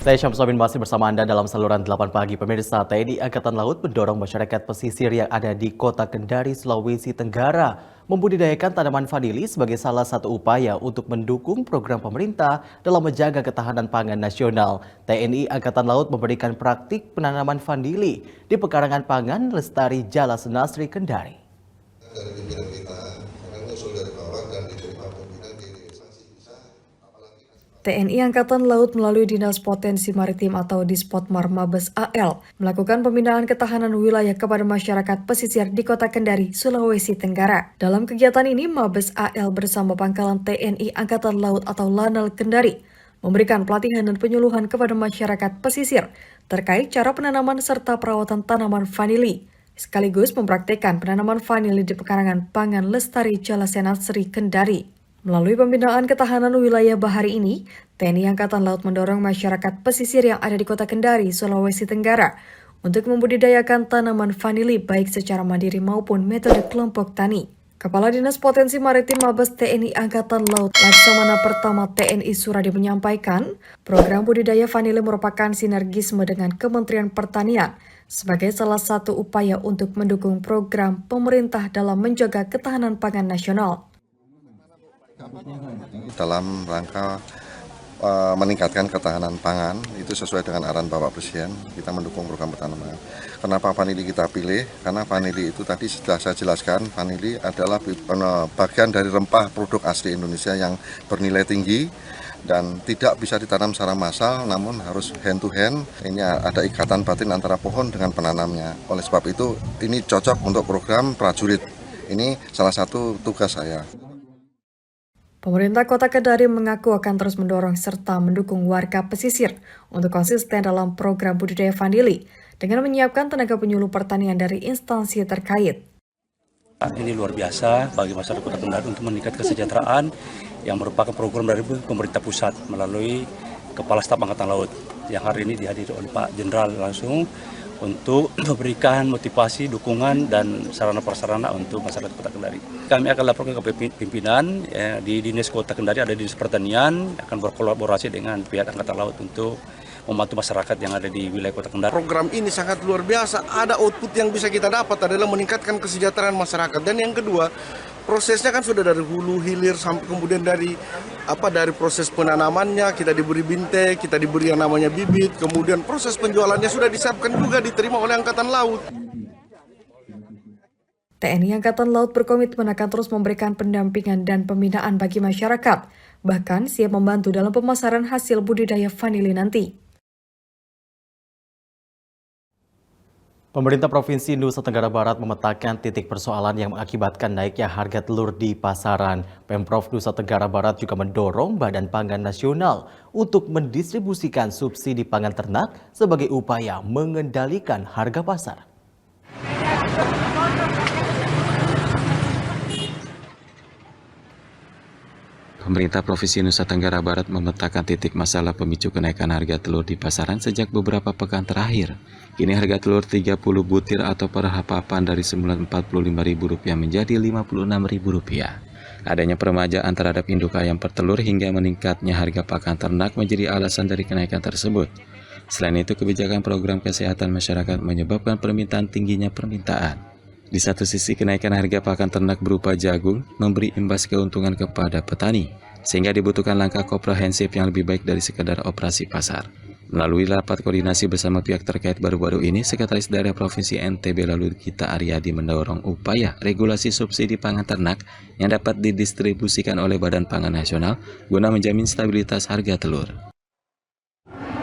Saya Syamsuddin masih bersama Anda dalam saluran 8 pagi. Pemirsa, TNI Angkatan Laut mendorong masyarakat pesisir yang ada di Kota Kendari, Sulawesi Tenggara membudidayakan tanaman vanili sebagai salah satu upaya untuk mendukung program pemerintah dalam menjaga ketahanan pangan nasional. TNI Angkatan Laut memberikan praktik penanaman vanili di pekarangan pangan Lestari Jala Senasri Kendari. Dari pimpinan kita, karena usul dari bawah dan diterima pimpinan di sanksi bisa, apalagi TNI Angkatan Laut melalui Dinas Potensi Maritim atau Dispotmar Mabes AL melakukan pembinaan ketahanan wilayah kepada masyarakat pesisir di Kota Kendari, Sulawesi Tenggara. Dalam kegiatan ini, Mabes AL bersama Pangkalan TNI Angkatan Laut atau Lanal Kendari memberikan pelatihan dan penyuluhan kepada masyarakat pesisir terkait cara penanaman serta perawatan tanaman vanili, sekaligus mempraktikkan penanaman vanili di pekarangan pangan Lestari Jala Senasri Kendari. Melalui pembinaan ketahanan wilayah bahari ini, TNI Angkatan Laut mendorong masyarakat pesisir yang ada di Kota Kendari, Sulawesi Tenggara untuk membudidayakan tanaman vanili baik secara mandiri maupun metode kelompok tani. Kepala Dinas Potensi Maritim Mabes TNI Angkatan Laut Laksamana Pertama TNI Suradi menyampaikan, program budidaya vanili merupakan sinergisme dengan Kementerian Pertanian sebagai salah satu upaya untuk mendukung program pemerintah dalam menjaga ketahanan pangan nasional. dalam rangka meningkatkan ketahanan pangan, itu sesuai dengan arahan Bapak Presiden, kita mendukung program penanaman. Kenapa vanili kita pilih? Karena vanili itu tadi sudah saya jelaskan, vanili adalah bagian dari rempah produk asli Indonesia yang bernilai tinggi dan tidak bisa ditanam secara massal, namun harus hand to hand. Ini ada ikatan batin antara pohon dengan penanamnya. Oleh sebab itu, ini cocok untuk program prajurit. Ini salah satu tugas saya. Pemerintah Kota Kendari mengaku akan terus mendorong serta mendukung warga pesisir untuk konsisten dalam program budidaya vanili dengan menyiapkan tenaga penyuluh pertanian dari instansi terkait. Ini luar biasa bagi masyarakat Kota Kendari untuk meningkatkan kesejahteraan yang merupakan program dari pemerintah pusat melalui Kepala Staf Angkatan Laut yang hari ini dihadiri oleh Pak Jenderal langsung untuk memberikan motivasi, dukungan, dan sarana-prasarana untuk masyarakat Kota Kendari. Kami akan laporkan ke pimpinan di Dinas Kota Kendari, ada Dinas Pertanian, akan berkolaborasi dengan pihak Angkatan Laut untuk membantu masyarakat yang ada di wilayah Kota Kendari. Program ini sangat luar biasa, ada output yang bisa kita dapat adalah meningkatkan kesejahteraan masyarakat. Dan yang kedua, prosesnya kan sudah dari hulu hilir sampai kemudian dari proses penanamannya, kita diberi binte, kita diberi yang namanya bibit, kemudian proses penjualannya sudah disiapkan juga diterima oleh Angkatan Laut. TNI Angkatan Laut berkomitmen akan terus memberikan pendampingan dan pembinaan bagi masyarakat, bahkan siap membantu dalam pemasaran hasil budidaya vanili nanti. Pemerintah Provinsi Nusa Tenggara Barat memetakan titik persoalan yang mengakibatkan naiknya harga telur di pasaran. Pemprov Nusa Tenggara Barat juga mendorong Badan Pangan Nasional untuk mendistribusikan subsidi pangan ternak sebagai upaya mengendalikan harga pasar. Pemerintah Provinsi Nusa Tenggara Barat memetakan titik masalah pemicu kenaikan harga telur di pasaran sejak beberapa pekan terakhir. Kini harga telur 30 butir atau per papan dari semula Rp45.000 menjadi Rp56.000. Adanya peremajaan terhadap induk ayam per telur hingga meningkatnya harga pakan ternak menjadi alasan dari kenaikan tersebut. Selain itu, kebijakan program kesehatan masyarakat menyebabkan permintaan tingginya permintaan. Di satu sisi, kenaikan harga pakan ternak berupa jagung memberi imbas keuntungan kepada petani, sehingga dibutuhkan langkah komprehensif yang lebih baik dari sekedar operasi pasar. Melalui rapat koordinasi bersama pihak terkait baru-baru ini, Sekretaris Daerah Provinsi NTB Lalu Gita Aryadi mendorong upaya regulasi subsidi pangan ternak yang dapat didistribusikan oleh Badan Pangan Nasional guna menjamin stabilitas harga telur.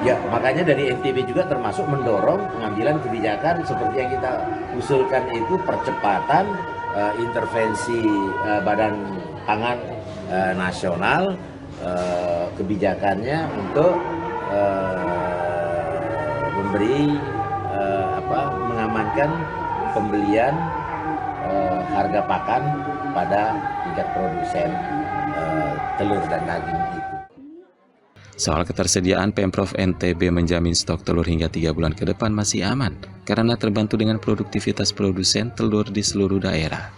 Ya, makanya dari NTB juga termasuk mendorong pengambilan kebijakan seperti yang kita usulkan itu percepatan intervensi Badan Pangan Nasional, kebijakannya untuk mengamankan pembelian harga pakan pada tingkat produsen telur dan daging itu. Soal ketersediaan, Pemprov NTB menjamin stok telur hingga 3 bulan ke depan masih aman karena terbantu dengan produktivitas produsen telur di seluruh daerah.